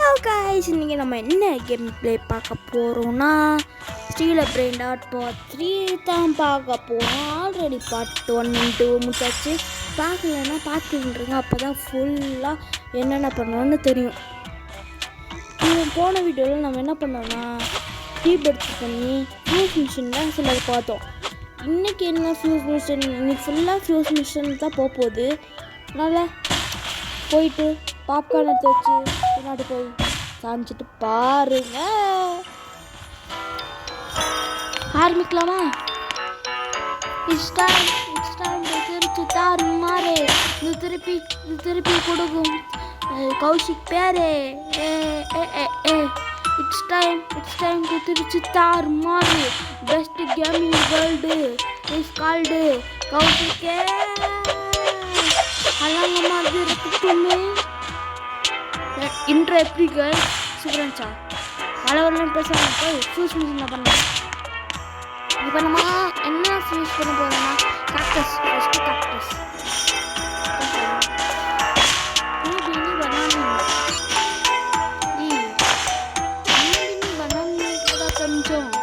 Guys, இன்றைக்கி நம்ம என்ன கேம் ப்ளே பார்க்க போகிறோம்னா ஸ்டீல் பிரெயின் டாட் பார்ட் 3 தான் பார்க்க போகிறோம். ஆல்ரெடி பார்ட் 1 and 2 முடிச்சாச்சு. பார்க்கலன்னா பார்த்துக்கிட்டுருங்க, அப்போ தான் ஃபுல்லாக என்னென்ன பண்ணோன்னு தெரியும். போன வீடியோவில் நம்ம என்ன பண்ணோம்னா டீபர்ட்ஸ் பண்ணி ஃபியூஸ் மிஷினில் சிலது பார்த்தோம். இன்றைக்கி என்ன ஃபியூஸ் மிஷின், இன்னைக்கு ஃபுல்லாக ஃபியூஸ் மிஷின் தான் போகுது. அதனால் போயிட்டு பாப்கார்ன் எடுத்து வச்சு பின்னாடி போய் காமிச்சிட்டு பாருங்க. ஆரம்பிக்கலாமா? இட்ஸ் டைம் திருச்சி தாரு மாறே இது திருப்பி கொடுக்கும் கௌஷிக் பேரே. இட்ஸ் டைம் திருச்சி தாரு மாறே best gaming world is called கௌஷிக்கே. அழகாக மாதிரி இருக்குமே. இன்ட்ரோ எப்படி கேர்ள் சூப்பராச்சா? பலவரெல்லாம் பேசுகிறாங்க. போய் ஃபியூஸ் மிஷின் பண்ணலாம். இப்போ நம்ம என்ன ஃபியூஸ் பண்ண போகிறோம்னா காக்டஸ். ஃபஸ்ட்டு காக்டஸ் கொஞ்சம்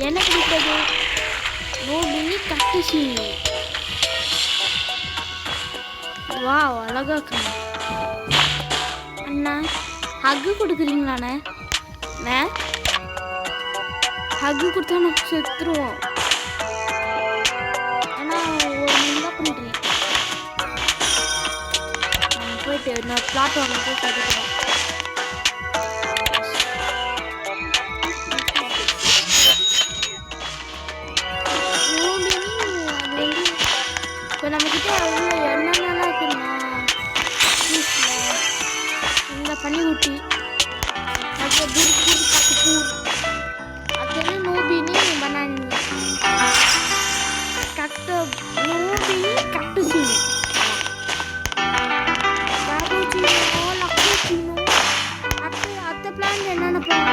என்ன கிடைத்தது? நோபினி கட்டுசி. வாவ், அழகா இருக்கு அண்ணா. ஹக்கு கொடுக்குறீங்களாண்ணே? ஹக்கு கொடுத்தா நம்ம செத்துருவோம். ஏன்னா ஒரு என்ன பண்ணுறீங்க? போயிட்டு நான் பிளாட் வாங்க போய் செத்துக்கிறோம். இப்போ நம்மக்கிட்ட அவ்வளோ என்னென்னலாம் இருக்குன்னா இந்த பனி ஊட்டி அது அது நோபினி பனானி நோபினி கட்டுசி அத்தை பிளான் என்னென்ன பிளான்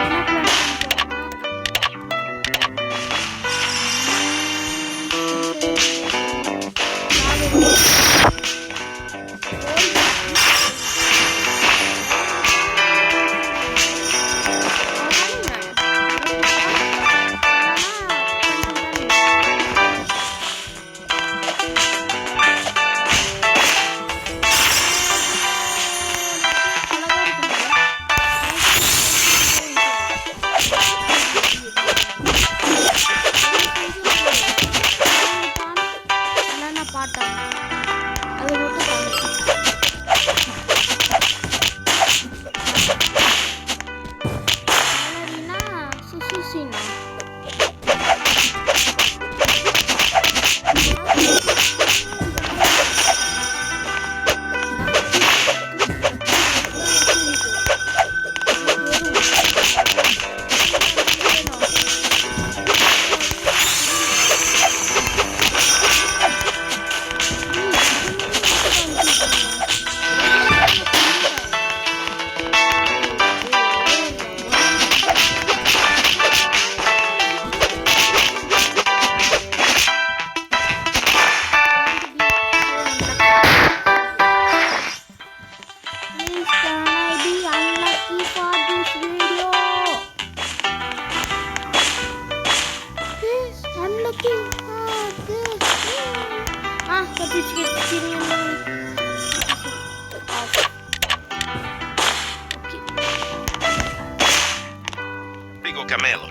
Prego camelo.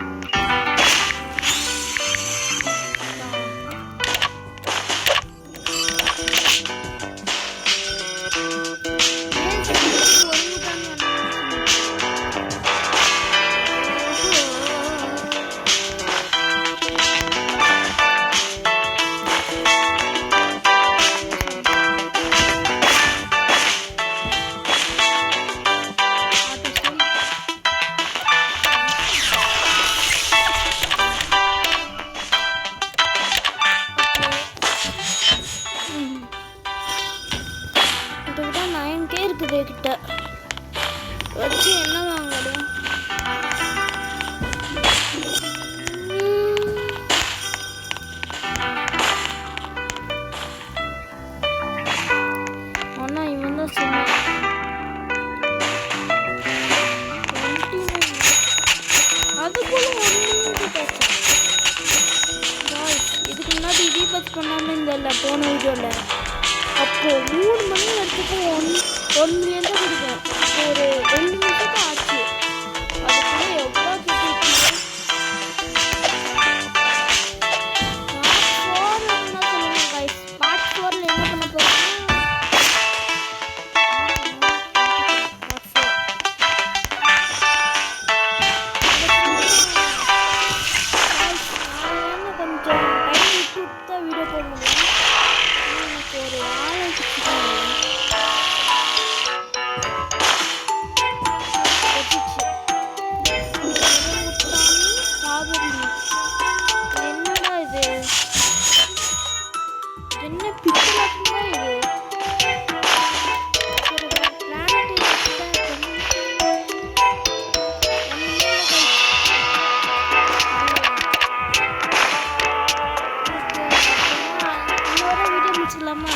கிட்ட வச்சு என்ன வாங்கணும்? ஆனா இவன் தான் சொன்னான் அதுக்குள்ள இதுக்கு முன்னாடி ரீபத் பண்ணாம இந்த போன வீடியோல அப்போ 3 மணி நேரத்துக்கு 1 மில்லியன் தான் கொடுக்கும். இப்போ ஒரு 2 நிமிஷத்துக்கு ஆச்சு. அதுக்குள்ள எவ்வளோ கிட்டிருக்கீங்க? பார்ட் 4 என்ன பண்ண போகிறோம்? கொஞ்சம் டைம் விட்டு தான் வீடியோ போட முடியும். ஒரு ஆளுக்கு என்னடா இது? என்ன பிக்சர் இது? முடிச்சிடலாமா?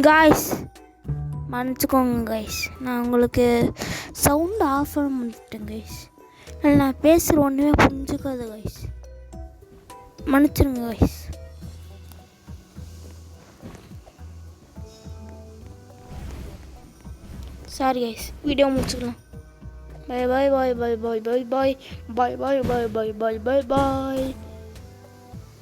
காய்ஸ் மன்னிச்சுக்கோங்க கைஸ், நான் உங்களுக்கு சவுண்ட் ஆஃப் பண்ண முடிட்டேன் கைஸ். இல்லை நான் பேசுகிற ஒன்றுமே புரிஞ்சுக்காது கைஸ், மன்னிச்சிருங்க கைஸ். சாரி கைஸ், வீடியோ முடிச்சுக்கலாம். பை பாய் பாய் பாய் பாய் பாய் பாய் பாய் பாய் பாய் பாய் பாய் பாய் பாய்.